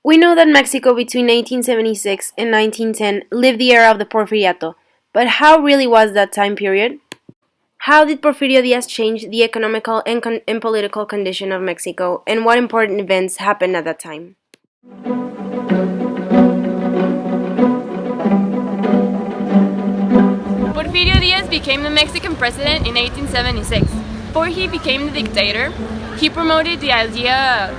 We know that Mexico between 1876 and 1910 lived the era of the Porfiriato, but how really was that time period? How did Porfirio Diaz change the economical and political condition of Mexico, and what important events happened at that time? Porfirio Diaz became the Mexican president in 1876. Before he became the dictator, he promoted the idea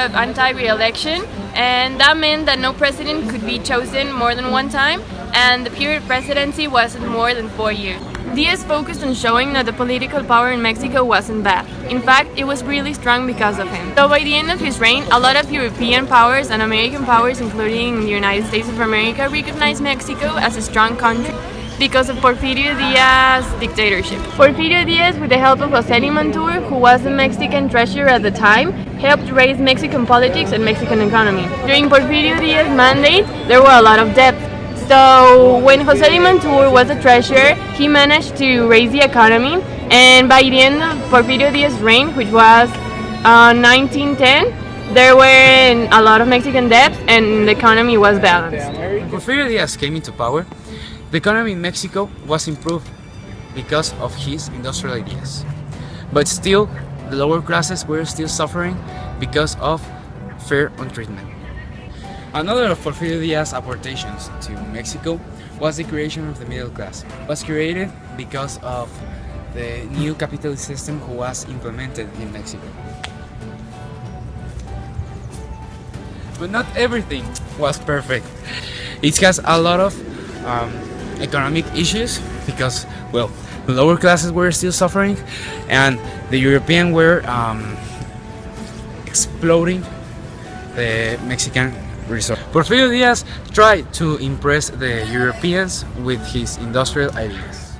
of anti-re-election, and that meant that no president could be chosen more than one time, and the period of presidency wasn't more than 4 years. Diaz focused on showing that the political power in Mexico wasn't bad. In fact, it was really strong because of him. So by the end of his reign, a lot of European powers and American powers, including the United States of America, recognized Mexico as a strong country because of Porfirio Diaz's dictatorship. Porfirio Diaz, with the help of José Limantur, who was the Mexican treasurer at the time, helped raise Mexican politics and Mexican economy. During Porfirio Diaz's mandate, there were a lot of debts. So when José Limantur was the treasurer, he managed to raise the economy, and by the end of Porfirio Diaz's reign, which was 1910, there were a lot of Mexican debts and the economy was balanced. When Porfirio Diaz came into power, the economy in Mexico was improved because of his industrial ideas. But still, the lower classes were still suffering because of fair treatment. Another of Porfirio Diaz's aportations to Mexico was the creation of the middle class. It was created because of the new capitalist system who was implemented in Mexico. But not everything was perfect. It has a lot of economic issues because, well, the lower classes were still suffering and the Europeans were exploiting the Mexican resource. Porfirio Diaz tried to impress the Europeans with his industrial ideas.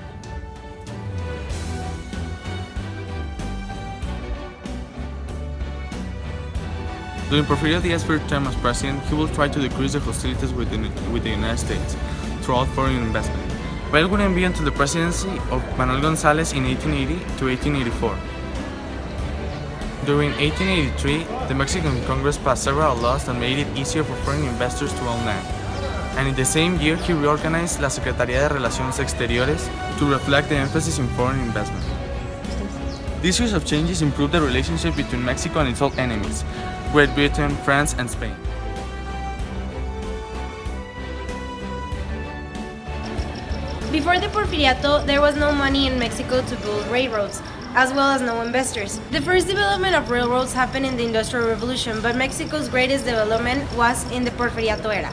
During Porfirio Diaz's first term as president, he will try to decrease the hostilities with the United States throughout foreign investment. But it wouldn't be until the presidency of Manuel González in 1880 to 1884. During 1883, the Mexican Congress passed several laws that made it easier for foreign investors to own land. And in the same year, he reorganized la Secretaría de Relaciones Exteriores to reflect the emphasis in foreign investment. This series of changes improved the relationship between Mexico and its old enemies, Great Britain, France, and Spain. Before the Porfiriato, there was no money in Mexico to build railroads, as well as no investors. The first development of railroads happened in the Industrial Revolution, but Mexico's greatest development was in the Porfiriato era.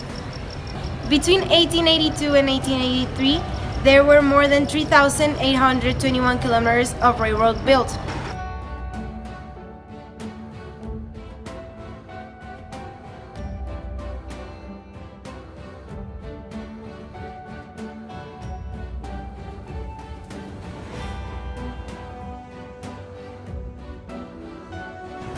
Between 1882 and 1883, there were more than 3,821 kilometers of railroad built.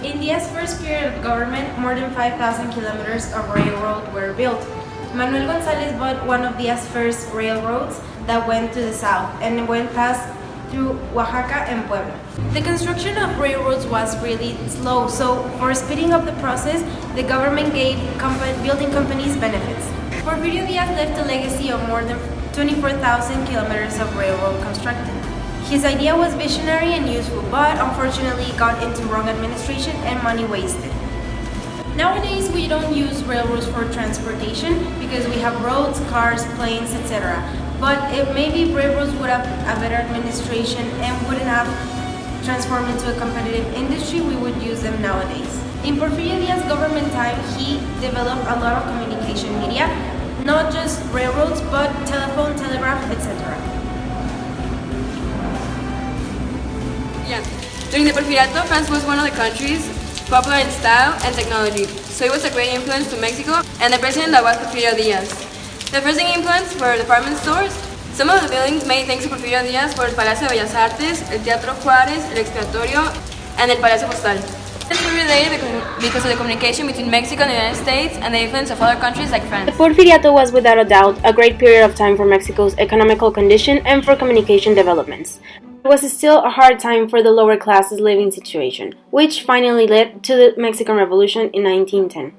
In Diaz's first period of government, more than 5,000 kilometers of railroad were built. Manuel González bought one of Diaz's first railroads that went to the south and went past through Oaxaca and Puebla. The construction of railroads was really slow, so for speeding up the process, the government gave building companies benefits. Porfirio Diaz left a legacy of more than 24,000 kilometers of railroad constructed. His idea was visionary and useful, but unfortunately got into wrong administration and money wasted. Nowadays, we don't use railroads for transportation because we have roads, cars, planes, etc. But if maybe railroads would have a better administration and wouldn't have transformed into a competitive industry, we would use them nowadays. In Porfirio Diaz's government time, he developed a lot of communication media, not just railroads, but telephone, telegraph, etc. Yeah. During the Porfiriato, France was one of the countries popular in style and technology, so it was a great influence to Mexico, and the president that was Porfirio Diaz. The first thing influenced were department stores. Some of the buildings made thanks to Porfirio Diaz were el Palacio de Bellas Artes, el Teatro Juárez, el Expiatorio, and el Palacio Postal. This was related because of the communication between Mexico and the United States and the influence of other countries like France. The Porfiriato was without a doubt a great period of time for Mexico's economical condition and for communication developments. It was still a hard time for the lower classes living situation, which finally led to the Mexican Revolution in 1910.